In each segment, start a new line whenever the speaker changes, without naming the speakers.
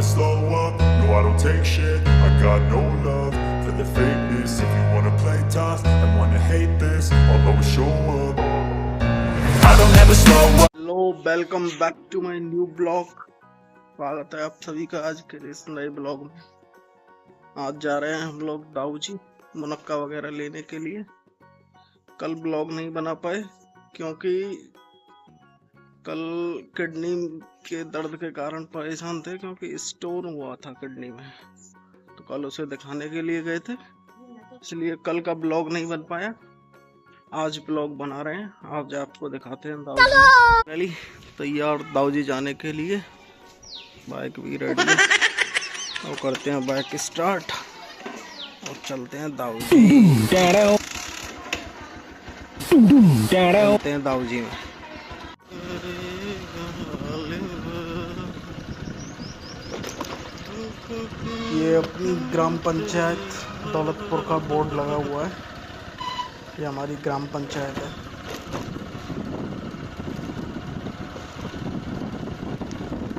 never slow up, no I don't take shit. I got no love for the fakeness. If you wanna play tough and wanna hate this, I'll always show up. I don't ever slow up.
Hello, welcome back to my new blog. स्वागत है आप सभी का आज के इस नए blog में। आज जा रहे हैं हम लोग दाऊजी मुनक्का वगैरह लेने के लिए। कल ब्लॉग नहीं बना पाए क्योंकि कल किडनी के दर्द के कारण परेशान थे, क्योंकि स्टोन हुआ था किडनी में, तो कल उसे दिखाने के लिए गए थे, इसलिए कल का ब्लॉग नहीं बन पाया। आज ब्लॉग बना रहे हैं, आज आपको दिखाते हैं दाऊजी तैयार दाऊजी जाने के लिए। बाइक भी रेडी है और करते हैं बाइक स्टार्ट और चलते हैं दाऊजी। चलते हैं दाऊजी में। ये अपनी ग्राम पंचायत दौलतपुर का बोर्ड लगा हुआ है, ये हमारी ग्राम पंचायत है।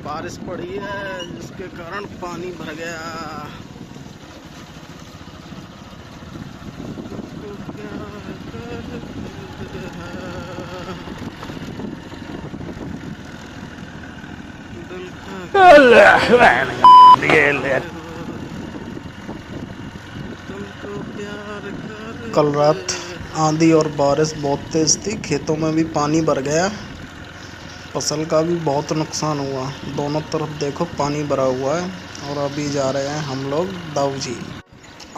बारिश पड़ी है जिसके कारण पानी भर गया। कल रात आंधी और बारिश बहुत तेज थी, खेतों में भी पानी भर गया, फसल का भी बहुत नुकसान हुआ। दोनों तरफ देखो पानी भरा हुआ है। और अभी जा रहे हैं हम लोग दाऊजी।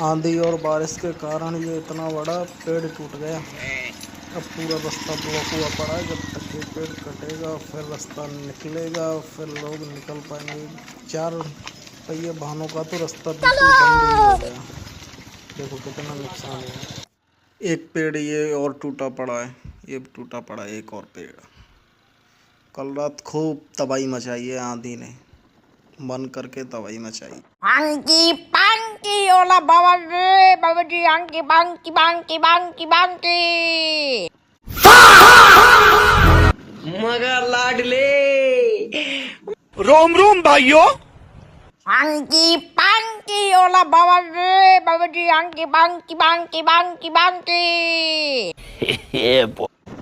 आंधी और बारिश के कारण ये इतना बड़ा पेड़ टूट गया, अब पूरा रास्ता ब्लॉक हुआ पड़ा है। जब तक ये पेड़ कटेगा फिर रास्ता निकलेगा, फिर लोग निकल पाएंगे। 4 पहिए वाहनों का तो रास्ता बिल्कुल बंद ही हो गया। देखो कितना नुकसान है। एक पेड़ ये और टूटा पड़ा है, ये टूटा पड़ा है एक और पेड़। कल रात खूब तबाही मचाई है आंधी ने, मन करके तबाही मचाई।
Angki pangki olah bawa di angki bangki.
मगर लाडले
रोम रोम भाइयों।
Angki pangki olah bawa di angki bangki.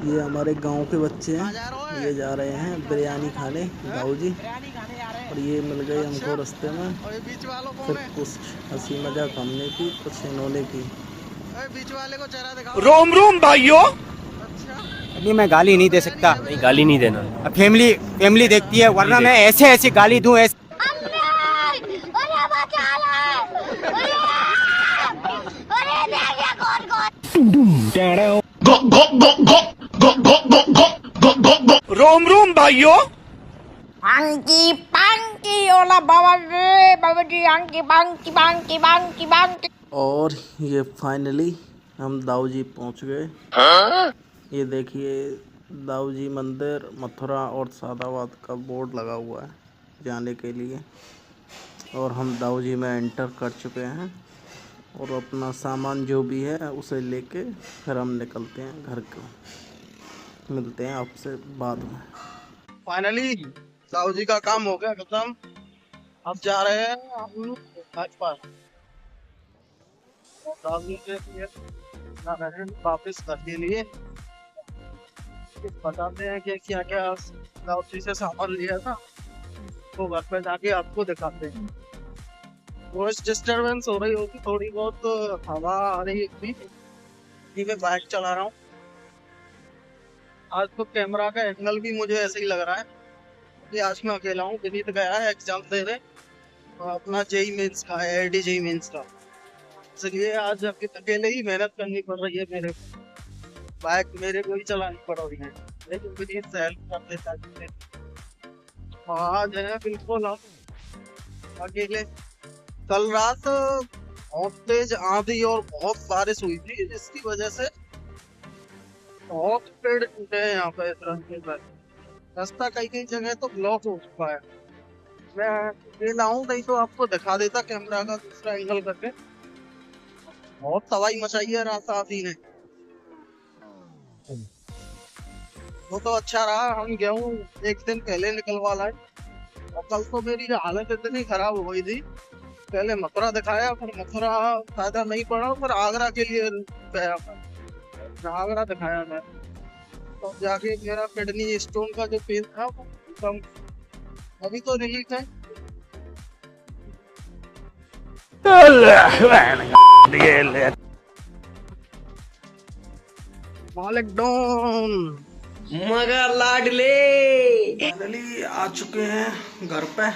ये हमारे गांव के बच्चे हैं, ये जा रहे हैं बिरयानी खाने दाऊजी, और ये मिल गए हमको रास्ते में। फिर कुछ हंसी मजाक हमने की, कुछ इन्होंने की। रोम रोम भाइयों।
नहीं, मैं गाली नहीं दे सकता।
नहीं, गाली नहीं देना।
अब फैमिली देखती है, वरना मैं ऐसे गाली दूं ऐसे।
रोम रोम भाइयों।
Angki pangki olah bawa di angki bangki.
और ये फाइनली हम दाऊजी पहुंच गए। ये देखिए दाऊजी मंदिर मथुरा और सादाबाद का बोर्ड लगा हुआ है जाने के लिए, और हम दाऊजी में एंटर कर चुके हैं। और अपना सामान जो भी है उसे लेके फिर हम निकलते हैं घर को। मिलते हैं आपसे बाद में। फाइनली दाऊजी का काम हो गया खत्म। अब जा रहे हैं हम घर पर। दाऊजी के लिए वापस घर के लिए बताते हैं कि क्या क्या दाऊजी से सामान लिया था, तो घर पे जाके आपको दिखाते हैं। वॉइस डिस्टरबेंस हो रही होगी थोड़ी बहुत, हवा आ रही है। मैं बाइक चला रहा हूँ आज, तो कैमरा का एंगल भी मुझे ऐसे ही लग रहा है कि आज मैं अकेला हूँ। विनीत गया है एग्जाम देने, अपना जेई मेंस का है, एडी जेई मेंस का, इसलिए आज अकेले ही मेहनत करनी पड़ रही है मेरे को। बाइक मेरे को ही चलानी पड़ रही है, लेकिन विनीत से हेल्प कर देता है। आज है बिल्कुल हम अकेले। कल रात बहुत तेज आंधी और बहुत बारिश हुई थी, जिसकी वजह से बहुत पेड़ टूटे हैं यहाँ पे। रास्ता कई जगह तो ब्लॉक हो चुका है। मैं अकेला हूँ, नहीं तो आपको दिखा देता कैमरा का दूसरा एंगल करके। बहुत तबाही मचाई है रात आंधी ने। वो तो अच्छा रहा हम गेहूँ एक दिन पहले निकलवा लाए, और कल तो मेरी हालत इतनी खराब हो गई थी, पहले मथुरा दिखाया, फिर मथुरा फायदा नहीं पड़ा, फिर आगरा के लिए गया मैं, आगरा दिखाया मैं। तो जाके मेरा किडनी स्टोन का जो पेन था वो कम, अभी तो रिलीफ है। मालिक डॉन
मगर लाडले।
फाइनली आ चुके हैं घर पे।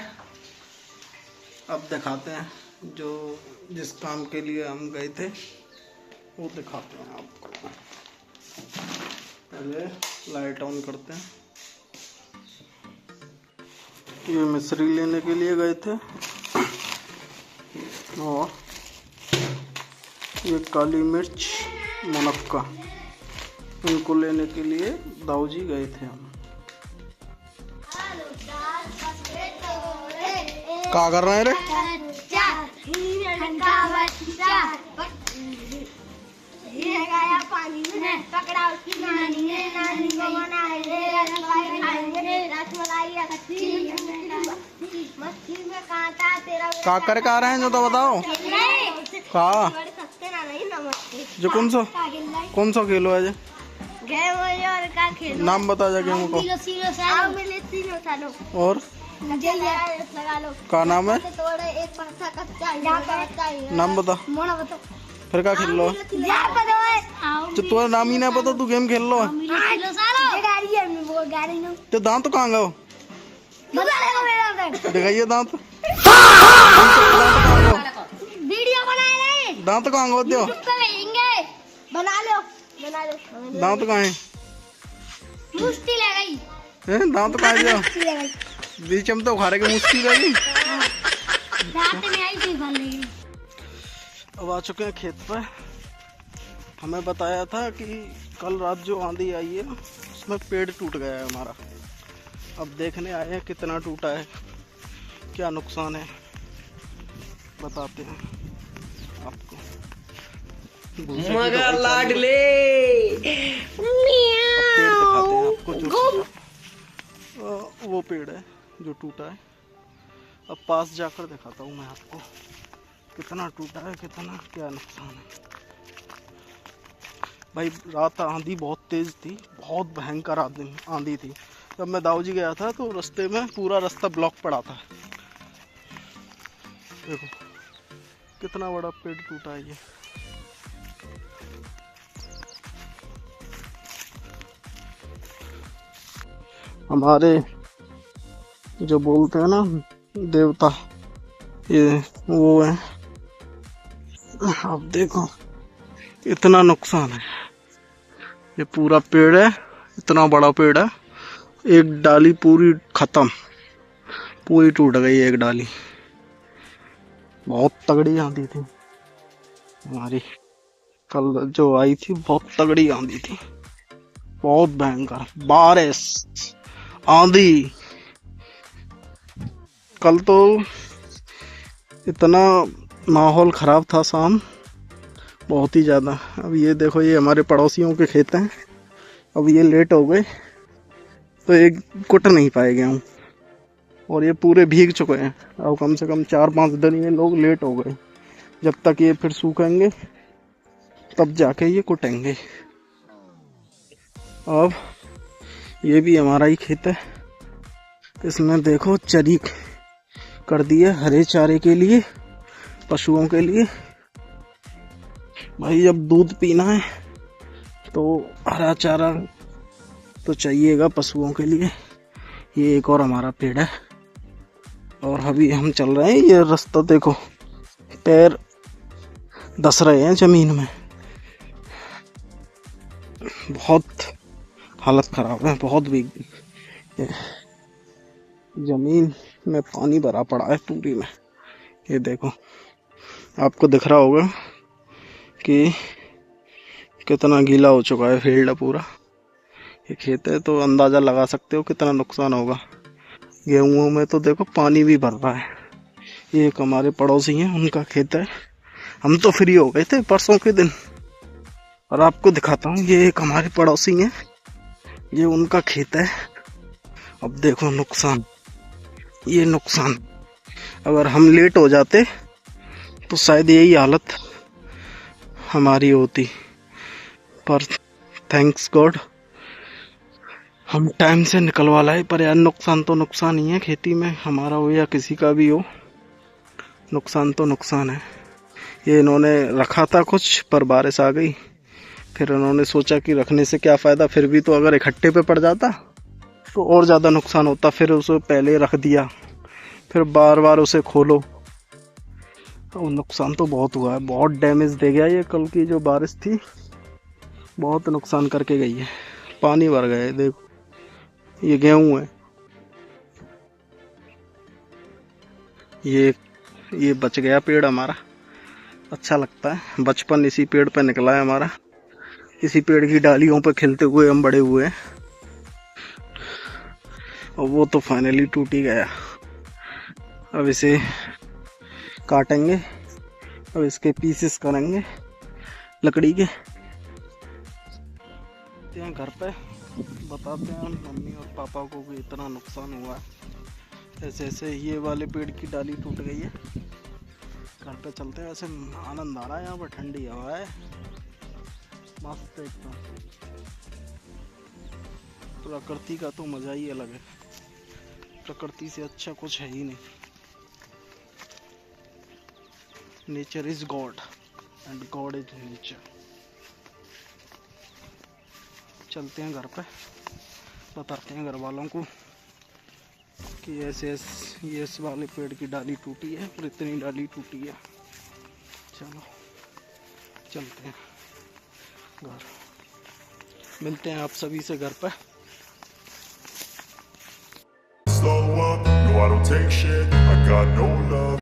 अब दिखाते हैं जो जिस काम के लिए हम गए थे वो दिखाते हैं आपको। पहले लाइट ऑन करते हैं। ये मिश्री लेने के लिए गए थे और ये काली मिर्च मुनक्का इनको लेने के लिए दाऊजी गए थे हम। क्या कर रहे हैं रे?
पानी में पकड़ा उसकी नानी ने, नानी को बनाए रसमलाई मच्छी में कांटा तेरा।
क्या कर रहे हैं जो तो बताओ। कहा जो कौन सा खेलो है जो? नाम बता जा गेम को। और क्या नाम है? नाम बता। फिर क्या खेल लो? तो तुम्हारा नाम ही ना पता, तू गेम खेल लो। तो दांत कहाँ गए? दिखाइए दांत।
वीडियो बना
दांत कहाँ गए?
बना लो
दांत कहाँ है?
मुश्किल है गई।
दांत कहाँ है? बीच में तो खारे के मुश्किल है।
दांत में आई थी भले।
अब आ चुके हैं खेत पर। हमें बताया था कि कल रात जो आंधी आई है उसमें पेड़ टूट गया है हमारा। अब देखने आए हैं कितना टूटा है, क्या नुकसान है, बताते हैं आपको।
मगर लाडले।
पेड़ दिखाते हैं आपको जो वो पेड़ है जो टूटा है। अब पास जाकर दिखाता हूँ मैं आपको कितना टूटा है, कितना क्या नुकसान है। भाई रात आंधी बहुत तेज थी, बहुत भयंकर आंधी थी। जब मैं दाऊजी गया था तो रास्ते में पूरा रास्ता ब्लॉक पड़ा था। देखो कितना बड़ा पेड़ टूटा है ये। हमारे जो बोलते हैं ना देवता, ये वो है। अब देखो इतना नुकसान है। ये पूरा पेड़ है, इतना बड़ा पेड़ है, एक डाली पूरी खत्म, पूरी टूट गई एक डाली। बहुत तगड़ी आंधी थी हमारी, कल जो आई थी बहुत तगड़ी आंधी थी, बहुत भयंकर बारिश आंधी। कल तो इतना माहौल खराब था शाम, बहुत ही ज़्यादा। अब ये देखो ये हमारे पड़ोसियों के खेत हैं। अब ये लेट हो गए तो एक कुट नहीं पाए गेहूँ, और ये पूरे भीग चुके हैं। अब कम से कम 4-5 दिन ये लोग लेट हो गए। जब तक ये फिर सूखेंगे तब जाके ये कुटेंगे। अब ये भी हमारा ही खेत है, इसमें देखो चरी कर दिए हरे चारे के लिए, पशुओं के लिए। भाई जब दूध पीना है तो हरा चारा तो चाहिएगा पशुओं के लिए। ये एक और हमारा पेड़ है, और अभी हम चल रहे हैं। ये रास्ता देखो, पैर धस रहे हैं जमीन में, बहुत हालत खराब है, बहुत भीग गई। जमीन में पानी भरा पड़ा है पूरी में। ये देखो आपको दिख रहा होगा कि कितना गीला हो चुका है फील्ड पूरा। ये खेत है तो अंदाज़ा लगा सकते हो कितना नुकसान होगा। गेहूं में तो देखो पानी भी भर रहा है। ये एक हमारे पड़ोसी हैं, उनका खेत है। हम तो फ्री हो गए थे परसों के दिन, और आपको दिखाता हूँ। ये एक हमारे पड़ोसी हैं, ये उनका खेत है। अब देखो नुकसान, ये नुकसान। अगर हम लेट हो जाते तो शायद यही हालत हमारी होती, पर थैंक्स गॉड हम टाइम से निकलवा लाए। पर यार नुकसान तो नुकसान ही है, खेती में हमारा हो या किसी का भी हो, नुकसान तो नुकसान है। ये इन्होंने रखा था कुछ, पर बारिश आ गई, फिर इन्होंने सोचा कि रखने से क्या फ़ायदा, फिर भी तो अगर इकट्ठे पे पड़ जाता तो और ज़्यादा नुकसान होता। फिर उसे पहले रख दिया, फिर बार बार उसे खोलो, तो नुकसान तो बहुत हुआ है। बहुत डैमेज दे गया ये, कल की जो बारिश थी बहुत नुकसान करके गई है। पानी भर गए, देखो ये गेहूं है, ये बच गया पेड़ हमारा। अच्छा लगता है, बचपन इसी पेड़ पे निकला है हमारा, इसी पेड़ की डालियों पे खिलते हुए हम बड़े हुए हैं, और वो तो फाइनली टूट ही गया। अब इसे काटेंगे, अब इसके पीसेस करेंगे लकड़ी के, घर पे बताते हैं मम्मी और पापा को कि इतना नुकसान हुआ है, ऐसे ऐसे ये वाले पेड़ की डाली टूट गई है। घर पे चलते हैं, वैसे आनंद आ रहा है, यहाँ पर ठंडी हवा है मस्त एकदम। प्रकृति का तो मजा ही अलग है, प्रकृति से अच्छा कुछ है ही नहीं। Nature is God and God is nature. चलते हैं घर पे, बताते हैं घर वालों को कि ऐसे ये इस वाले पेड़ की डाली टूटी है और इतनी डाली टूटी है। चलो चलते हैं घर, मिलते हैं आप सभी से घर पे।
Slow up, no I don't take shit, I got no love